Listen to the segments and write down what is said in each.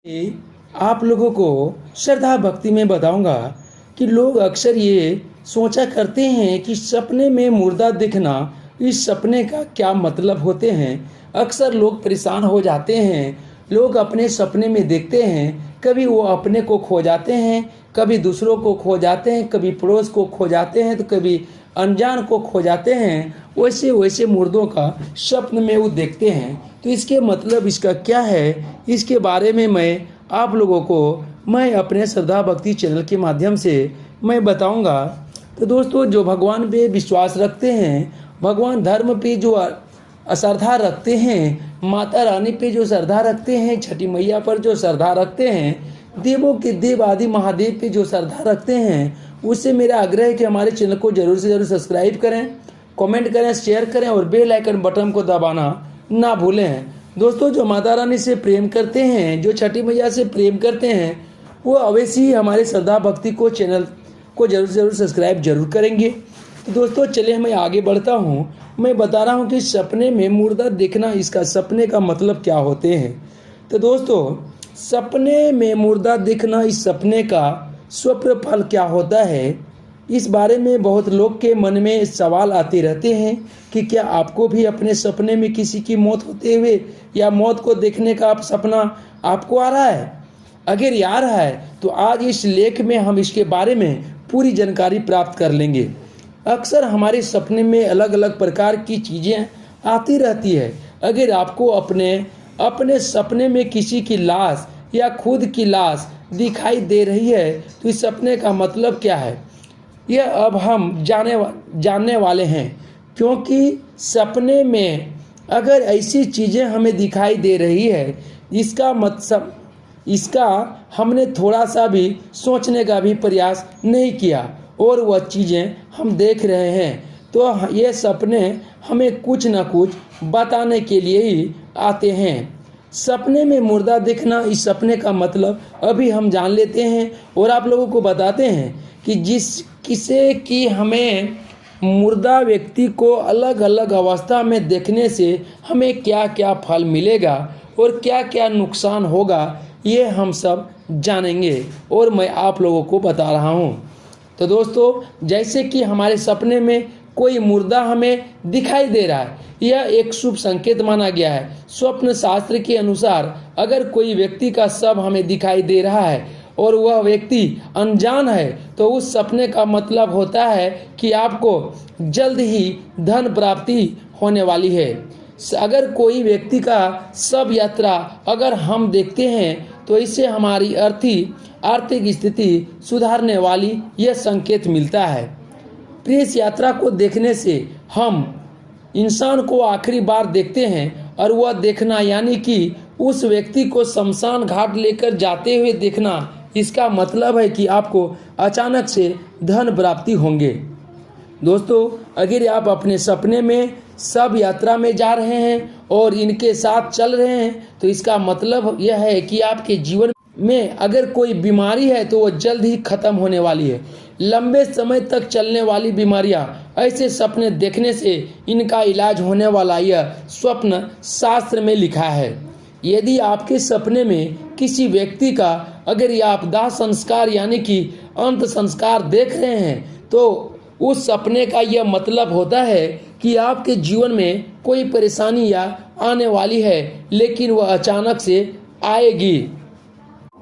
आप लोगों को श्रद्धा भक्ति में बताऊंगा कि लोग अक्सर ये सोचा करते हैं कि सपने में मुर्दा दिखना, इस सपने का क्या मतलब होते हैं। अक्सर लोग परेशान हो जाते हैं। लोग अपने सपने में देखते हैं, कभी वो अपने को खो जाते हैं, कभी दूसरों को खो जाते हैं, कभी पड़ोस को खो जाते हैं, तो कभी अनजान को खो जाते हैं। वैसे वैसे मुर्दों का स्वप्न में वो देखते हैं। तो इसके मतलब इसका क्या है, इसके बारे में मैं आप लोगों को अपने श्रद्धा भक्ति चैनल के माध्यम से मैं बताऊंगा। तो दोस्तों, जो भगवान पे विश्वास रखते हैं, भगवान धर्म पे जो श्रद्धा रखते हैं, माता रानी पे जो श्रद्धा रखते हैं, छठी मैया पर जो श्रद्धा रखते हैं, देवों के देव आदि महादेव पे जो श्रद्धा रखते हैं, उससे मेरा आग्रह है कि हमारे चैनल को जरूर से जरूर सब्सक्राइब करें, कमेंट करें, शेयर करें और बेल आइकन बटन को दबाना ना भूलें। दोस्तों, जो माता रानी से प्रेम करते हैं, जो छठी मैया से प्रेम करते हैं, वो अवश्य ही हमारे श्रद्धा भक्ति को चैनल को जरूर से जरूर सब्सक्राइब जरूर करेंगे। तो दोस्तों, चलिए मैं आगे बढ़ता हूँ। मैं बता रहा हूँ कि सपने में मुर्दा देखना, इसका सपने का मतलब क्या होते हैं। तो दोस्तों, सपने में मुर्दा दिखना, इस सपने का स्वप्न फल क्या होता है, इस बारे में बहुत लोग के मन में सवाल आते रहते हैं कि क्या आपको भी अपने सपने में किसी की मौत होते हुए या मौत को देखने का सपना आपको आ रहा है। अगर आ रहा है तो आज इस लेख में हम इसके बारे में पूरी जानकारी प्राप्त कर लेंगे। अक्सर हमारे सपने में अलग अलग प्रकार की चीज़ें आती रहती है। अगर आपको अपने सपने में किसी की लाश या खुद की लाश दिखाई दे रही है तो इस सपने का मतलब क्या है, यह अब हम जानने वाले हैं। क्योंकि सपने में अगर ऐसी चीज़ें हमें दिखाई दे रही है, इसका हमने थोड़ा सा भी सोचने का भी प्रयास नहीं किया और वह चीज़ें हम देख रहे हैं, तो ये सपने हमें कुछ ना कुछ बताने के लिए ही आते हैं। सपने में मुर्दा दिखना, इस सपने का मतलब अभी हम जान लेते हैं और आप लोगों को बताते हैं कि किसे कि हमें मुर्दा व्यक्ति को अलग अलग अवस्था में देखने से हमें क्या क्या फल मिलेगा और क्या क्या नुकसान होगा, ये हम सब जानेंगे और मैं आप लोगों को बता रहा हूँ। तो दोस्तों, जैसे कि हमारे सपने में कोई मुर्दा हमें दिखाई दे रहा है, यह एक शुभ संकेत माना गया है। स्वप्न शास्त्र के अनुसार अगर कोई व्यक्ति का शव हमें दिखाई दे रहा है और वह व्यक्ति अनजान है, तो उस सपने का मतलब होता है कि आपको जल्द ही धन प्राप्ति होने वाली है। अगर कोई व्यक्ति का शव यात्रा अगर हम देखते हैं तो इससे हमारी आर्थिक स्थिति सुधारने वाली यह संकेत मिलता है। प्रेस यात्रा को देखने से हम इंसान को आखिरी बार देखते हैं और वह देखना यानी कि उस व्यक्ति को शमशान घाट लेकर जाते हुए देखना, इसका मतलब है कि आपको अचानक से धन प्राप्ति होंगे। दोस्तों, अगर आप अपने सपने में शव यात्रा में जा रहे हैं और इनके साथ चल रहे हैं तो इसका मतलब यह है कि आपके जीवन में अगर कोई बीमारी है तो वह जल्द ही खत्म होने वाली है। लंबे समय तक चलने वाली बीमारियां, ऐसे सपने देखने से इनका इलाज होने वाला यह स्वप्न शास्त्र में लिखा है। यदि आपके सपने में किसी व्यक्ति का अगर यह आपदा संस्कार यानी कि अंत संस्कार देख रहे हैं तो उस सपने का यह मतलब होता है कि आपके जीवन में कोई परेशानी या आने वाली है, लेकिन वह अचानक से आएगी।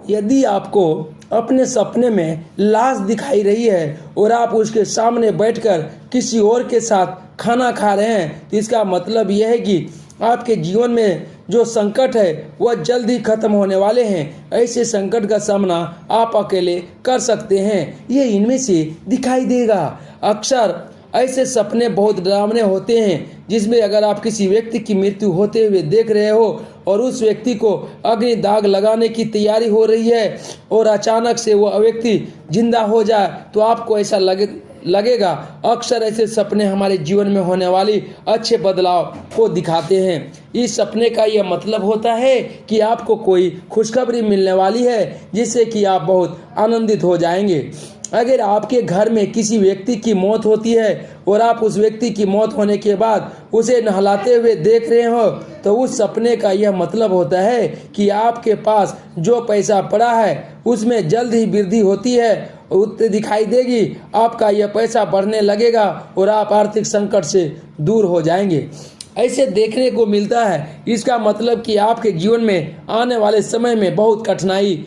यदि आपको अपने सपने में लाश दिखाई रही है और आप उसके सामने बैठकर किसी और के साथ खाना खा रहे हैं तो इसका मतलब यह है कि आपके जीवन में जो संकट है वह जल्द ही खत्म होने वाले हैं। ऐसे संकट का सामना आप अकेले कर सकते हैं, ये इनमें से दिखाई देगा। अक्सर ऐसे सपने बहुत डरावने होते हैं जिसमें अगर आप किसी व्यक्ति की मृत्यु होते हुए देख रहे हो और उस व्यक्ति को अग्नि दाग लगाने की तैयारी हो रही है और अचानक से वह व्यक्ति जिंदा हो जाए तो आपको ऐसा लगेगा। अक्सर ऐसे सपने हमारे जीवन में होने वाली अच्छे बदलाव को दिखाते हैं। इस सपने का यह मतलब होता है कि आपको कोई खुशखबरी मिलने वाली है जिससे कि आप बहुत आनंदित हो जाएंगे। अगर आपके घर में किसी व्यक्ति की मौत होती है और आप उस व्यक्ति की मौत होने के बाद उसे नहलाते हुए देख रहे हो तो उस सपने का यह मतलब होता है कि आपके पास जो पैसा पड़ा है उसमें जल्द ही वृद्धि होती है, दिखाई देगी। आपका यह पैसा बढ़ने लगेगा और आप आर्थिक संकट से दूर हो जाएंगे। ऐसे देखने को मिलता है। इसका मतलब कि आपके जीवन में आने वाले समय में बहुत कठिनाई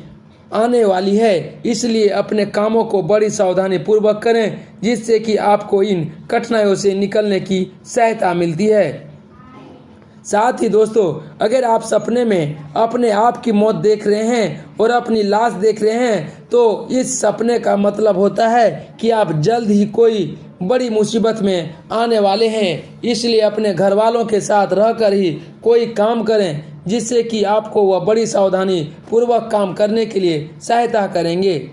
आने वाली है, इसलिए अपने कामों को बड़ी सावधानी पूर्वक करें जिससे कि आपको इन कठिनाइयों से निकलने की सहायता मिलती है। साथ ही दोस्तों, अगर आप सपने में अपने आप की मौत देख रहे हैं और अपनी लाश देख रहे हैं तो इस सपने का मतलब होता है कि आप जल्द ही कोई बड़ी मुसीबत में आने वाले हैं। इसलिए अपने घर वालों के साथ रहकर ही कोई काम करें जिससे कि आपको वह बड़ी सावधानी पूर्वक काम करने के लिए सहायता करेंगे।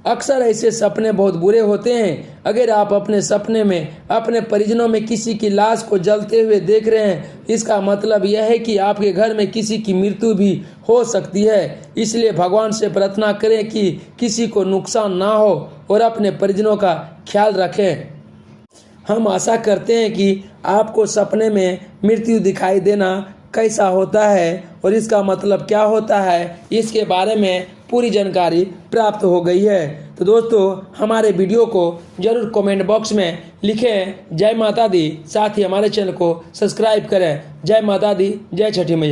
अक्सर ऐसे सपने बहुत बुरे होते हैं। अगर आप अपने सपने में अपने परिजनों में किसी की लाश को जलते हुए देख रहे हैं, इसका मतलब यह है कि आपके घर में किसी की मृत्यु भी हो सकती है। इसलिए भगवान से प्रार्थना करें कि किसी को नुकसान ना हो और अपने परिजनों का ख्याल रखें। हम आशा करते हैं कि आपको सपने में मृत्यु दिखाई देना कैसा होता है और इसका मतलब क्या होता है, इसके बारे में पूरी जानकारी प्राप्त हो गई है। तो दोस्तों, हमारे वीडियो को जरूर कमेंट बॉक्स में लिखें। जय माता दी। साथ ही हमारे चैनल को सब्सक्राइब करें। जय माता दी, जय छठी मैया।